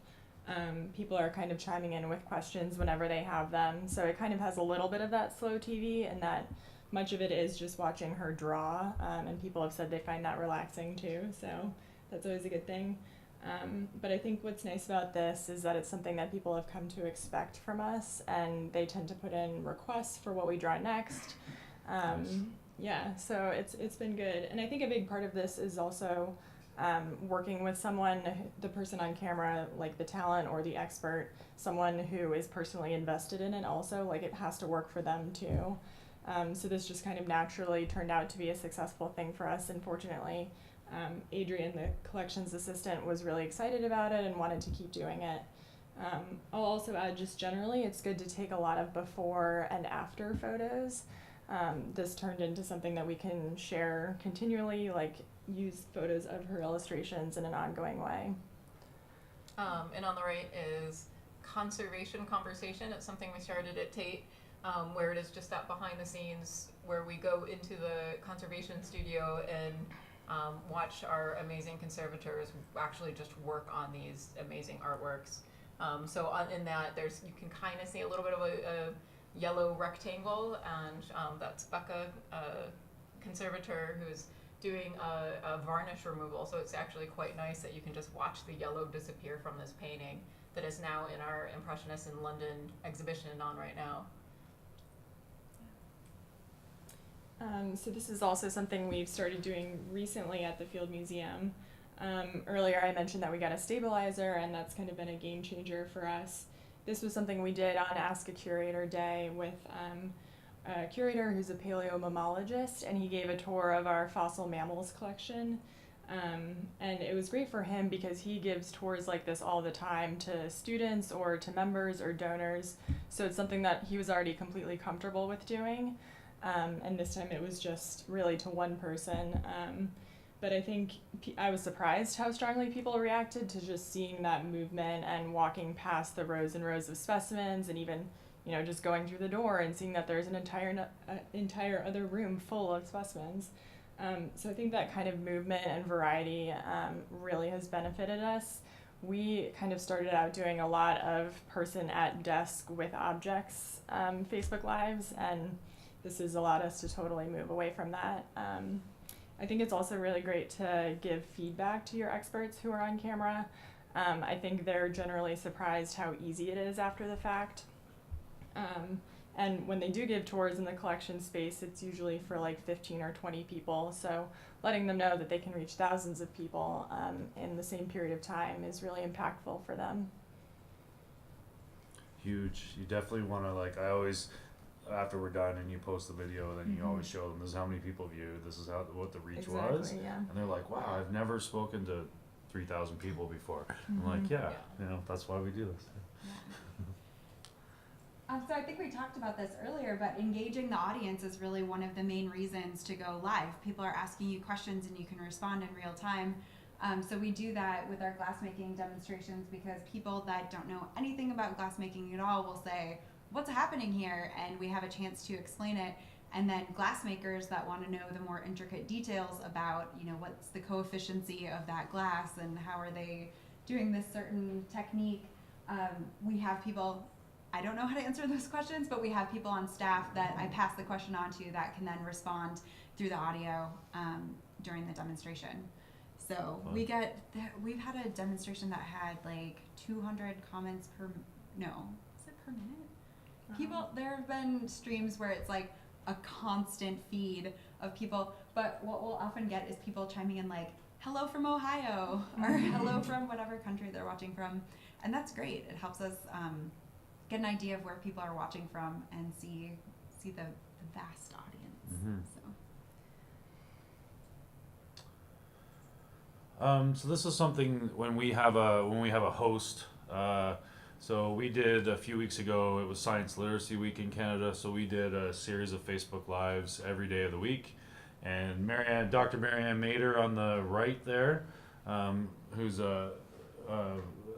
People are kind of chiming in with questions whenever they have them. So it kind of has a little bit of that slow TV, and that much of it is just watching her draw. And people have said they find that relaxing too. So that's always a good thing. But I think what's nice about this is that it's something that people have come to expect from us, and they tend to put in requests for what we draw next. Yeah, so it's been good. And I think a big part of this is also working with someone, the person on camera, like the talent or the expert, someone who is personally invested in it also, it has to work for them too. So this just kind of naturally turned out to be a successful thing for us, and fortunately, Adrian, the collections assistant, was really excited about it and wanted to keep doing it. I'll also add, just generally, it's good to take a lot of before and after photos. This turned into something that we can share continually, use photos of her illustrations in an ongoing way. And on the right is conservation conversation. It's something we started at Tate, where it is just that behind the scenes where we go into the conservation studio and watch our amazing conservators actually just work on these amazing artworks. In that, you can kind of see a little bit of a yellow rectangle, and that's Becca, conservator, who's doing a varnish removal. So it's actually quite nice that you can just watch the yellow disappear from this painting that is now in our Impressionists in London exhibition on right now. So this is also something we've started doing recently at the Field Museum. Earlier I mentioned that we got a stabilizer, and that's kind of been a game changer for us. This was something we did on Ask a Curator Day with a curator who's a paleomammologist, and he gave a tour of our fossil mammals collection. And it was great for him because he gives tours like this all the time to students or to members or donors. So it's something that he was already completely comfortable with doing. And this time it was just really to one person. But I think I was surprised how strongly people reacted to just seeing that movement and walking past the rows and rows of specimens, and even, just going through the door and seeing that there's an entire other room full of specimens. So I think that kind of movement and variety really has benefited us. We kind of started out doing a lot of person at desk with objects Facebook Lives, and this has allowed us to totally move away from that. I think it's also really great to give feedback to your experts who are on camera. I think they're generally surprised how easy it is after the fact. And when they do give tours in the collection space, it's usually for like 15 or 20 people. So letting them know that they can reach thousands of people in the same period of time is really impactful for them. Huge. You definitely want to, I always, after we're done and you post the video, then you always show them, this is how many people viewed, this is what the reach was. Yeah. And they're like, wow, I've never spoken to 3,000 people before. I'm like, yeah, that's why we do this. So I think we talked about this earlier, but engaging the audience is really one of the main reasons to go live. People are asking you questions and you can respond in real time. So we do that with our glassmaking demonstrations, because people that don't know anything about glassmaking at all will say, what's happening here? And we have a chance to explain it. And then glassmakers that want to know the more intricate details about, what's the coefficiency of that glass and how are they doing this certain technique. We have people, I don't know how to answer those questions, but we have people on staff that I pass the question on to that can then respond through the audio during the demonstration. So we've had a demonstration that had 200 comments per minute? People, there have been streams where it's a constant feed of people, but what we'll often get is people chiming in hello from Ohio, or hello from whatever country they're watching from, and that's great. It helps us get an idea of where people are watching from and see the vast audience. So this is something when we have a host. So we did a few weeks ago, it was Science Literacy Week in Canada, so we did a series of Facebook Lives every day of the week. And Dr. Marianne Mader on the right there, who's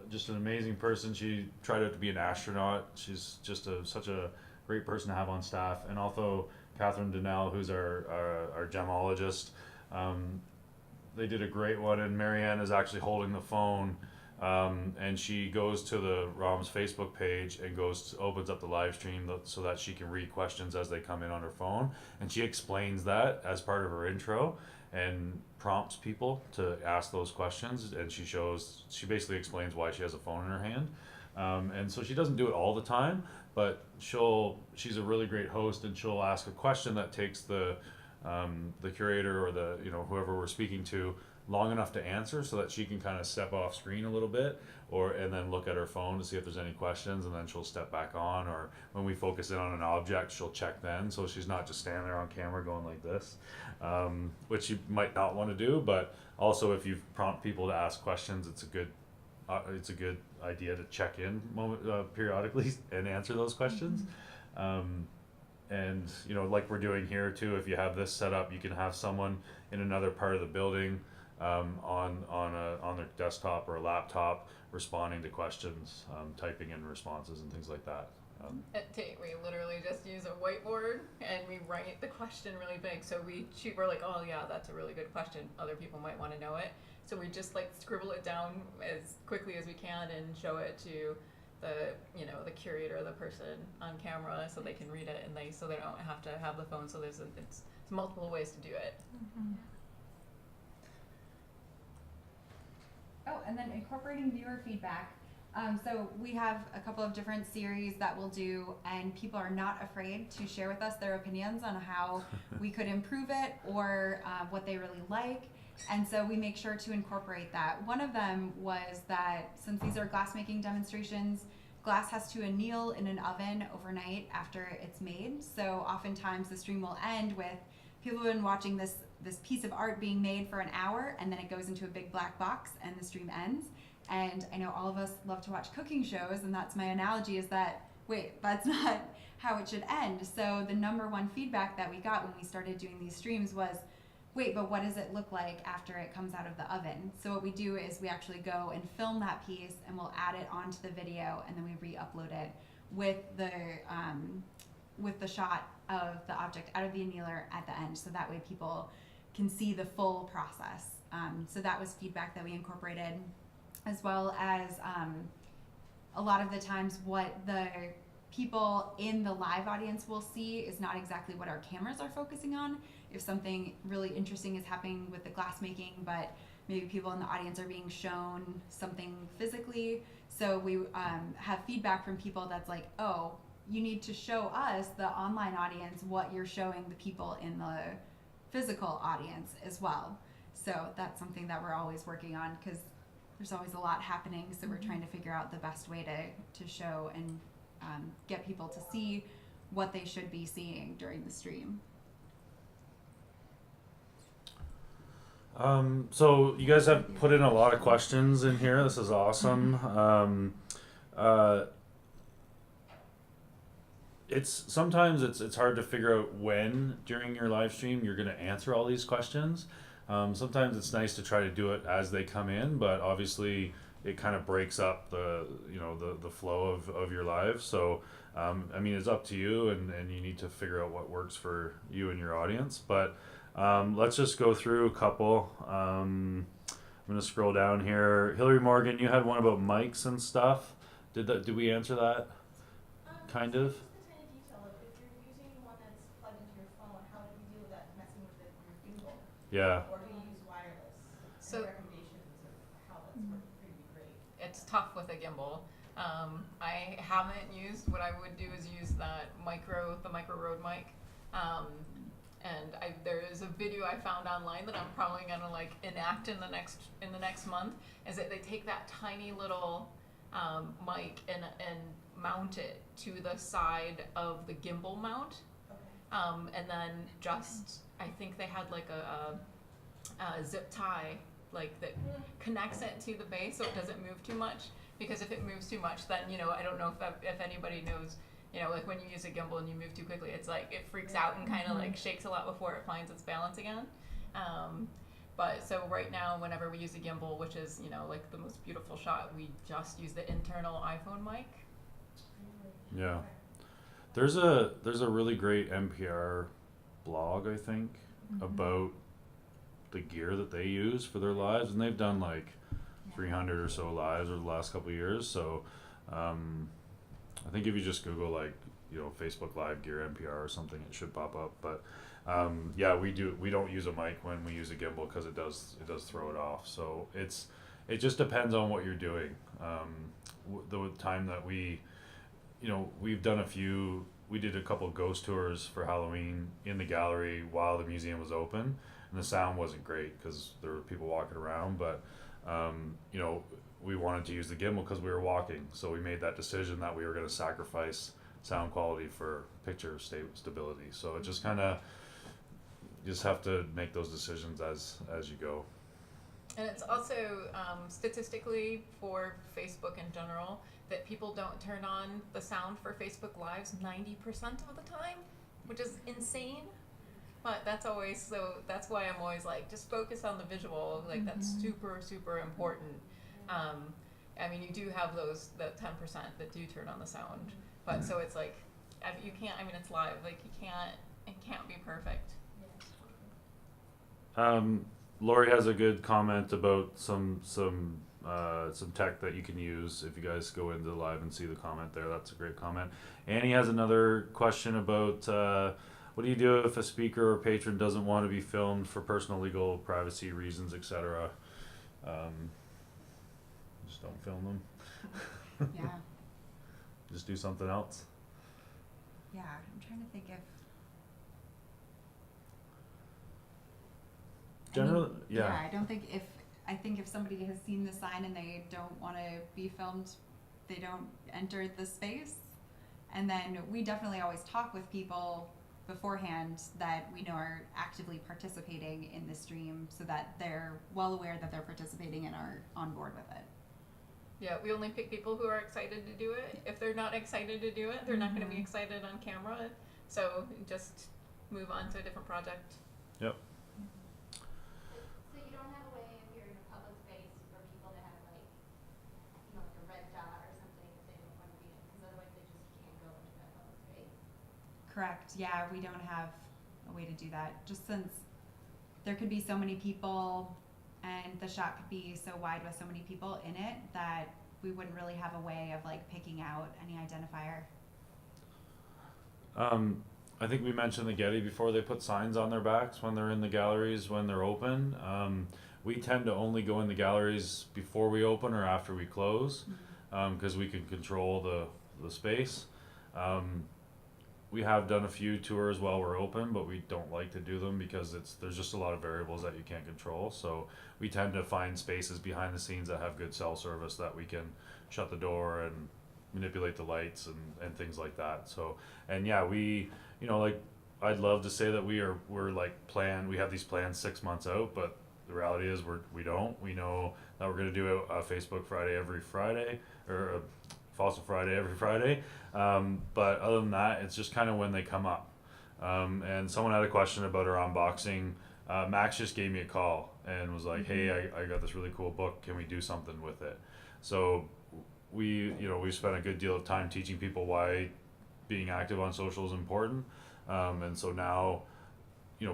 just an amazing person. She tried out to be an astronaut. She's just such a great person to have on staff. And also Catherine Donnell, who's our gemologist. They did a great one, and Marianne is actually holding the phone. And she goes to the ROM's Facebook page and opens up the live stream so that she can read questions as they come in on her phone. And she explains that as part of her intro and prompts people to ask those questions. And she basically explains why she has a phone in her hand. And so she doesn't do it all the time, but she's a really great host, and she'll ask a question that takes the curator or whoever we're speaking to long enough to answer, so that she can kind of step off screen a little bit, and then look at her phone to see if there's any questions, and then she'll step back on, or when we focus in on an object, she'll check then, so she's not just standing there on camera going like this, which you might not want to do. But also, if you prompt people to ask questions, it's a good idea to check in periodically and answer those questions. And like we're doing here too, if you have this set up, you can have someone in another part of the building on their desktop or a laptop responding to questions, typing in responses and things like that. At Tate, we literally just use a whiteboard and we write the question really big. So we're like, oh yeah, that's a really good question. Other people might want to know it. So we just like scribble it down as quickly as we can and show it to the curator, the person on camera, so they can read it, and they don't have to have the phone. So it's multiple ways to do it. Mm-hmm. Oh, and then incorporating viewer feedback. So we have a couple of different series that we'll do, and people are not afraid to share with us their opinions on how we could improve it or what they really like. And so we make sure to incorporate that. One of them was that since these are glass making demonstrations, glass has to anneal in an oven overnight after it's made. So oftentimes the stream will end with people have been watching this piece of art being made for an hour, and then it goes into a big black box and the stream ends. And I know all of us love to watch cooking shows, and that's my analogy, is that, wait, that's not how it should end. So the number one feedback that we got when we started doing these streams was, wait, but what does it look like after it comes out of the oven? So what we do is we actually go and film that piece, and we'll add it onto the video, and then we re-upload it with the shot of the object out of the annealer at the end, so that way people can see the full process. So that was feedback that we incorporated, as well as a lot of the times what the people in the live audience will see is not exactly what our cameras are focusing on. If something really interesting is happening with the glass making, but maybe people in the audience are being shown something physically. So we have feedback from people that's like, oh, you need to show us, the online audience, what you're showing the people in the physical audience as well. So that's something that we're always working on, because there's always a lot happening. So we're trying to figure out the best way to show and get people to see what they should be seeing during the stream. So you guys have put in a lot of questions in here. This is awesome. Sometimes it's hard to figure out when during your live stream you're going to answer all these questions. Sometimes it's nice to try to do it as they come in, but obviously it kind of breaks up the flow of your live. So I mean, it's up to you, and you need to figure out what works for you and your audience. But let's just go through a couple. I'm going to scroll down here. Hillary Morgan, you had one about mics and stuff. Did we answer that? Kind of. Just a tiny detail of if you're using one that's plugged into your phone, how do you deal with that messing with your gimbal? Yeah. Or do you use wireless? So- Any recommendations of how that's working for you would be great. It's tough with a gimbal. I haven't used. What I would do is use the micro Rode mic. And there is a video I found online that I'm probably gonna like enact in the next month. Is that they take that tiny little mic and mount it to the side of the gimbal mount, Okay. and then just I think they had like a zip tie like that connects it to the base so it doesn't move too much. Because if it moves too much, then I don't know if anybody knows. Like when you use a gimbal and you move too quickly, it's like it freaks out and kind of like shakes a lot before it finds its balance again. But so right now, whenever we use a gimbal, which is like the most beautiful shot, we just use the internal iPhone mic. Yeah. There's a really great NPR blog, I think, about the gear that they use for their lives, and they've done like 300 or so lives over the last couple of years. So I think if you just Google like Facebook Live gear NPR or something, it should pop up. But yeah, we don't use a mic when we use a gimbal because it does throw it off. So it just depends on what you're doing. The time that we've done we did a couple ghost tours for Halloween in the gallery while the museum was open, and the sound wasn't great because there were people walking around, but we wanted to use the gimbal because we were walking, so we made that decision that we were going to sacrifice sound quality for picture stability. So it just kind of, you just have to make those decisions as you go. And it's also statistically for Facebook in general that people don't turn on the sound for Facebook Lives 90% of the time, which is insane. But that's why I'm always like, just focus on the visual. Like that's super, super important. I mean, you do have the 10% that do turn on the sound, but so it's like, you can't. I mean, it's live. Like it can't be perfect. Lori has a good comment about some tech that you can use if you guys go into live and see the comment there. That's a great comment. Annie has another question about what do you do if a speaker or patron doesn't want to be filmed for personal, legal, privacy reasons, etc. Just don't film them. Yeah. Just do something else. Yeah, I'm trying to think if. Generally, I don't think I think if somebody has seen the sign and they don't want to be filmed, they don't enter the space. And then we definitely always talk with people beforehand that we know are actively participating in the stream so that they're well aware that they're participating and are on board with it. Yeah, we only pick people who are excited to do it. If they're not excited to do it, they're not going to be excited on camera. So just move on to a different project. Yep. So you don't have a way if you're in a public space for people to have like, you know, like a red dot or something if they don't want to be in, because otherwise they just can't go into that public space. Correct. Yeah, we don't have a way to do that. Just since there could be so many people and the shot could be so wide with so many people in it that we wouldn't really have a way of like picking out any identifier. I think we mentioned the Getty before. They put signs on their backs when they're in the galleries when they're open. We tend to only go in the galleries before we open or after we close, because we can control the space. We have done a few tours while we're open, but we don't like to do them because there's just a lot of variables that you can't control. So we tend to find spaces behind the scenes that have good cell service that we can shut the door and manipulate the lights and things like that. So, and yeah, we, like, I'd love to say that we're like we have these plans 6 months out, but the reality is we don't. We know that we're going to do a Facebook Friday every Friday, or a Fossil Friday every Friday. But other than that, it's just kind of when they come up. And someone had a question about our unboxing. Max just gave me a call and was like, hey, I got this really cool book. Can we do something with it? So we spent a good deal of time teaching people why being active on social is important. And so now,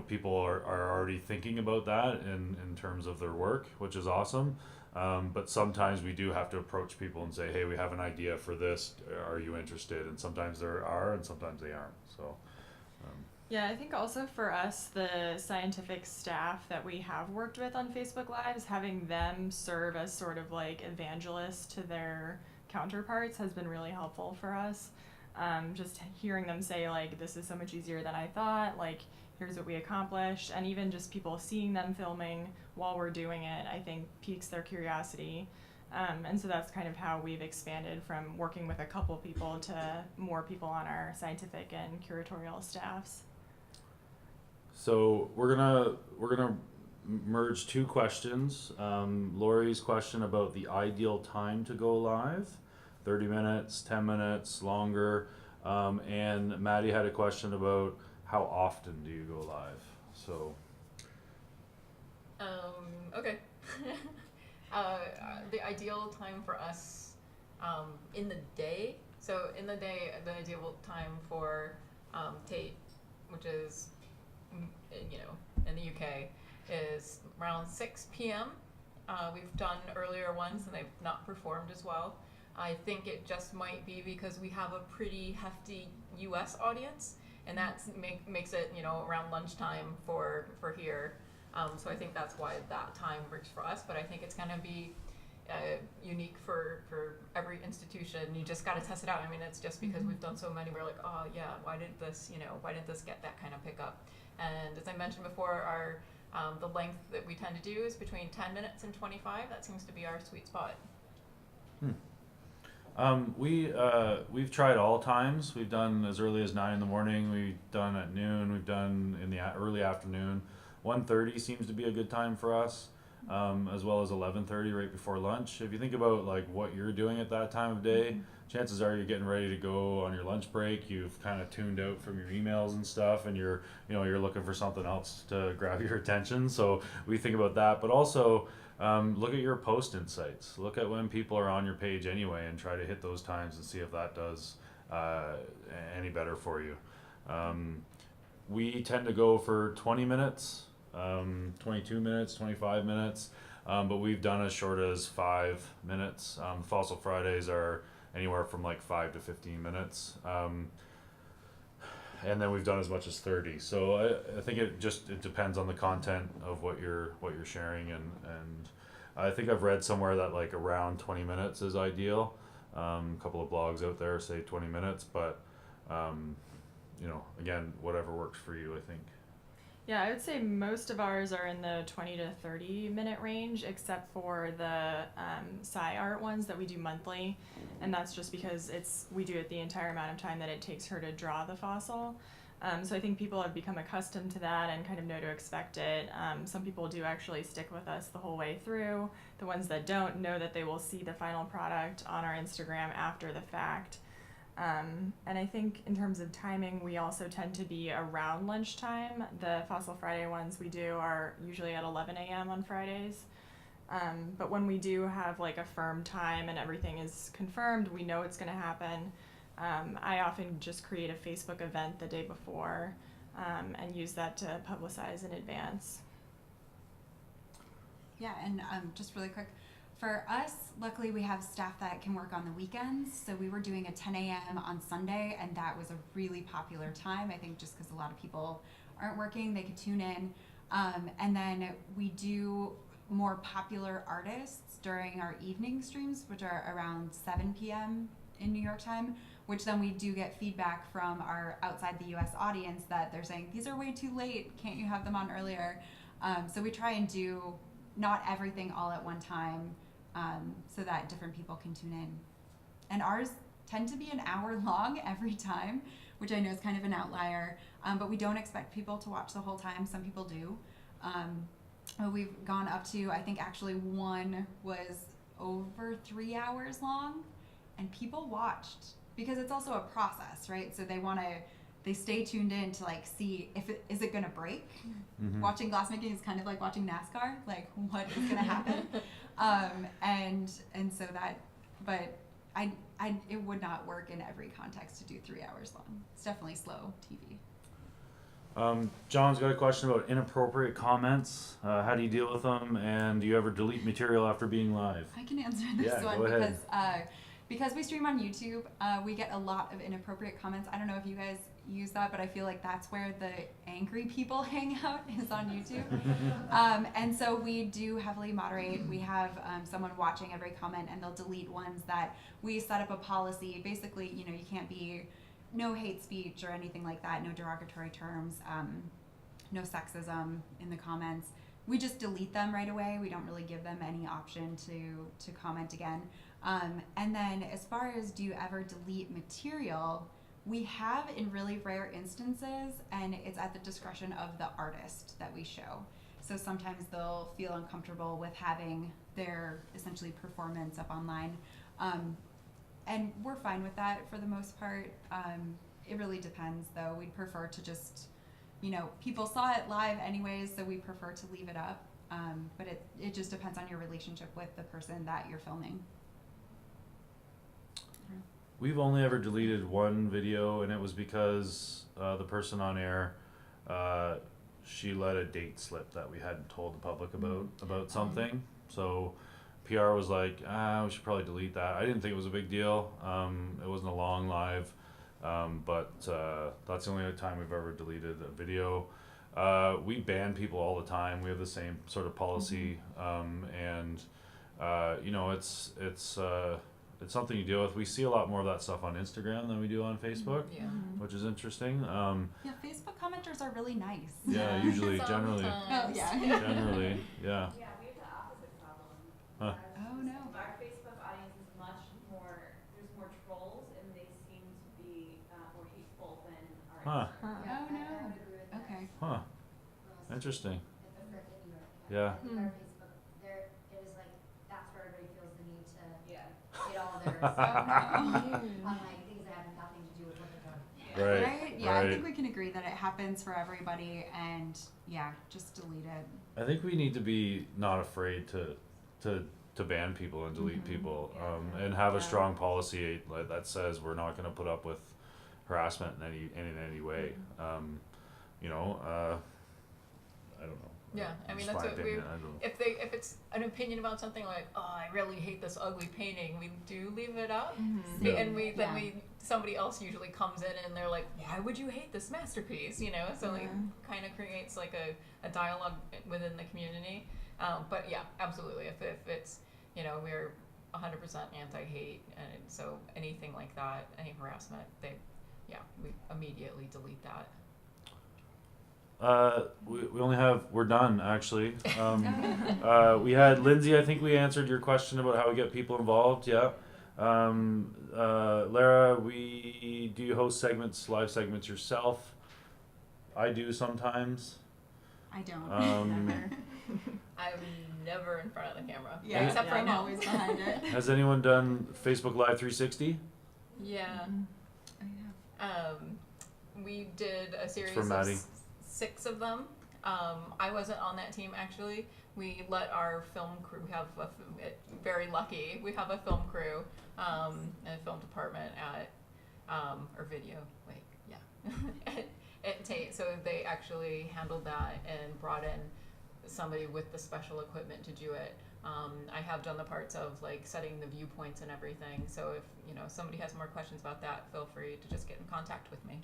people are already thinking about that in terms of their work, which is awesome. But sometimes we do have to approach people and say, hey, we have an idea for this. Are you interested? And sometimes there are, and sometimes they aren't. So. Yeah, I think also for us, the scientific staff that we have worked with on Facebook Lives, having them serve as sort of like evangelists to their counterparts has been really helpful for us. Just hearing them say like, this is so much easier than I thought, like, here's what we accomplished, and even just people seeing them filming while we're doing it, I think piques their curiosity. And so that's kind of how we've expanded from working with a couple people to more people on our scientific and curatorial staffs. So we're gonna merge two questions. Lori's question about the ideal time to go live, 30 minutes, 10 minutes, longer, and Maddie had a question about how often do you go live? So. Okay. The ideal time for us in the day. So in the day, the ideal time for Tate, which is in the UK, is around 6 p.m. We've done earlier ones and they've not performed as well. I think it just might be because we have a pretty hefty US audience, and that makes it around lunchtime for here. So I think that's why that time works for us, but I think it's going to be unique for every institution. You just got to test it out. I mean, it's just because we've done so many, we're like, oh yeah, why didn't this get that kind of pickup? And as I mentioned before, our the length that we tend to do is between 10 minutes and 25. That seems to be our sweet spot. We've tried all times. We've done as early as 9 in the morning. We've done at noon. We've done in the early afternoon. 1:30 seems to be a good time for us, as well as 11:30 right before lunch. If you think about like what you're doing at that time of day, chances are you're getting ready to go on your lunch break. You've kind of tuned out from your emails and stuff, and you're looking for something else to grab your attention. So we think about that, but also look at your post insights. Look at when people are on your page anyway, and try to hit those times and see if that does any better for you. We tend to go for 20 minutes, 22 minutes, 25 minutes, but we've done as short as 5 minutes. Fossil Fridays are anywhere from like 5 to 15 minutes. And then we've done as much as 30. So I think it depends on the content of what you're sharing, and I think I've read somewhere that like around 20 minutes is ideal. A couple of blogs out there say 20 minutes, but again, whatever works for you, I think. Yeah, I would say most of ours are in the 20 to 30 minute range, except for the Sci Art ones that we do monthly, and that's just because we do it the entire amount of time that it takes her to draw the fossil. So I think people have become accustomed to that and kind of know to expect it. Some people do actually stick with us the whole way through. The ones that don't know that they will see the final product on our Instagram after the fact. And I think in terms of timing, we also tend to be around lunchtime. The Fossil Friday ones we do are usually at 11 a.m. on Fridays. But when we do have like a firm time and everything is confirmed, we know it's going to happen. I often just create a Facebook event the day before and use that to publicize in advance. Yeah, and just really quick, for us, luckily we have staff that can work on the weekends. So we were doing a 10 a.m. on Sunday, and that was a really popular time. I think just because a lot of people aren't working, they could tune in. And then we do more popular artists during our evening streams, which are around 7 p.m. in New York time, which then we do get feedback from our outside the US audience that they're saying, these are way too late, can't you have them on earlier? So we try and do not everything all at one time, so that different people can tune in. And ours tend to be an hour long every time, which I know is kind of an outlier, but we don't expect people to watch the whole time. Some people do. We've gone up to, I think actually one was over 3 hours long, and people watched because it's also a process, right? So they stay tuned in to like see is it gonna break? Mm-hmm. Watching glassmaking is kind of like watching NASCAR, like what is gonna happen? And so that, but it would not work in every context to do 3 hours long. It's definitely slow TV. John's got a question about inappropriate comments. How do you deal with them, and do you ever delete material after being live? I can answer this one because we stream on YouTube. We get a lot of inappropriate comments. I don't know if you guys use that, but I feel like that's where the angry people hang out, is on YouTube. And so we do heavily moderate. We have someone watching every comment, and they'll delete ones that we set up a policy. Basically, you can't be no hate speech or anything like that, no derogatory terms, no sexism in the comments. We just delete them right away. We don't really give them any option to comment again. And then as far as do you ever delete material, we have in really rare instances, and it's at the discretion of the artist that we show. So sometimes they'll feel uncomfortable with having their essentially performance up online. And we're fine with that for the most part. It really depends, though. We'd prefer to just, people saw it live anyways, so we prefer to leave it up. But it just depends on your relationship with the person that you're filming. We've only ever deleted one video, and it was because the person on air, she let a date slip that we hadn't told the public about something. So PR was like, we should probably delete that. I didn't think it was a big deal. It wasn't a long live, but that's the only time we've ever deleted a video. We ban people all the time. We have the same sort of policy, and it's something you deal with. We see a lot more of that stuff on Instagram than we do on Facebook, which is interesting. Facebook commenters are really nice. Yeah, usually, generally. Oh, yeah. Generally, yeah. Yeah, we have the opposite problem. Huh. Oh, no. Our Facebook audience is much more, there's more trolls, and they seem to be more hateful than our Instagram. Oh, no. I would agree with that. Okay. Huh. Interesting. At the Frick in New York. Yeah. I think our Facebook, it is like, that's where everybody feels the need to get all their stuff on like things that have nothing to do with what they're doing. Right. Yeah, I think we can agree that it happens for everybody, and just delete it. I think we need to be not afraid to to ban people and delete people, and have a strong policy like that says we're not going to put up with harassment in any way. You know, I don't know. Yeah, I mean Just that's my what opinion. I don't know. if it's an opinion about something like, oh, I really hate this ugly painting, we do leave it up, Yeah. and somebody else usually comes in and they're like, why would you hate this masterpiece? You know, so like kind of creates like a dialogue within the community. But yeah, absolutely. If it's, you know, we're 100% anti-hate, and so anything like that, any harassment, we immediately delete that. We only have, we're done actually. We had Lindsay, I think we answered your question about how we get people involved. Yeah. Lara, do you host live segments yourself? I do sometimes. I don't. Never. I'm never in front of the camera. Yeah, except for I'm now. always behind it. Has anyone done Facebook Live 360? Yeah. We did a series for Maddie. of 6 of them. I wasn't on that team actually. We let our film crew have very lucky. We have a film crew and a film department at or video. At Tate. So they actually handled that and brought in somebody with the special equipment to do it. I have done the parts of like setting the viewpoints and everything. So if somebody has more questions about that, feel free to just get in contact with me.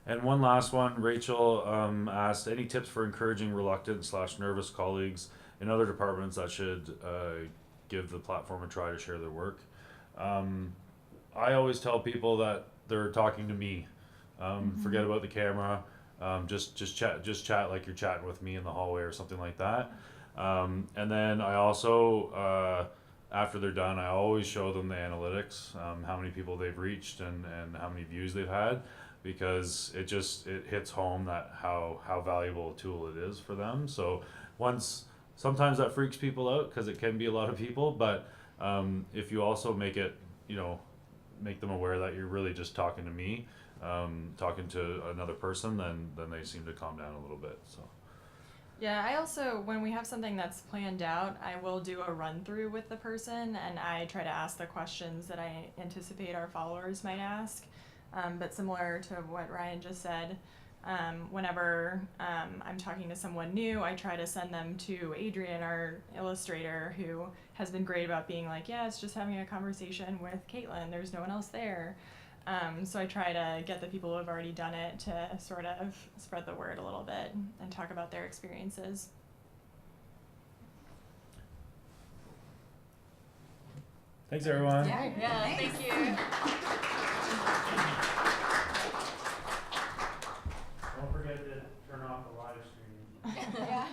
And one last one, Rachel asked, any tips for encouraging reluctant/nervous colleagues in other departments that should give the platform a try to share their work? I always tell people that they're talking to me. Forget about the camera. Just chat like you're chatting with me in the hallway or something like that. And then I also, after they're done, I always show them the analytics, how many people they've reached and how many views they've had, because it hits home that how valuable a tool it is for them. So sometimes that freaks people out because it can be a lot of people, but if you also make them aware that you're really just talking to me, talking to another person, then they seem to calm down a little bit. So. Yeah, I also, when we have something that's planned out, I will do a run through with the person, and I try to ask the questions that I anticipate our followers might ask. But similar to what Ryan just said, whenever I'm talking to someone new, I try to send them to Adrian, our illustrator, who has been great about being like, yeah, it's just having a conversation with Caitlin. There's no one else there. So I try to get the people who have already done it to sort of spread the word a little bit and talk about their experiences. Thanks, everyone. Yeah, thank you. Don't forget to turn off the live stream. Yeah.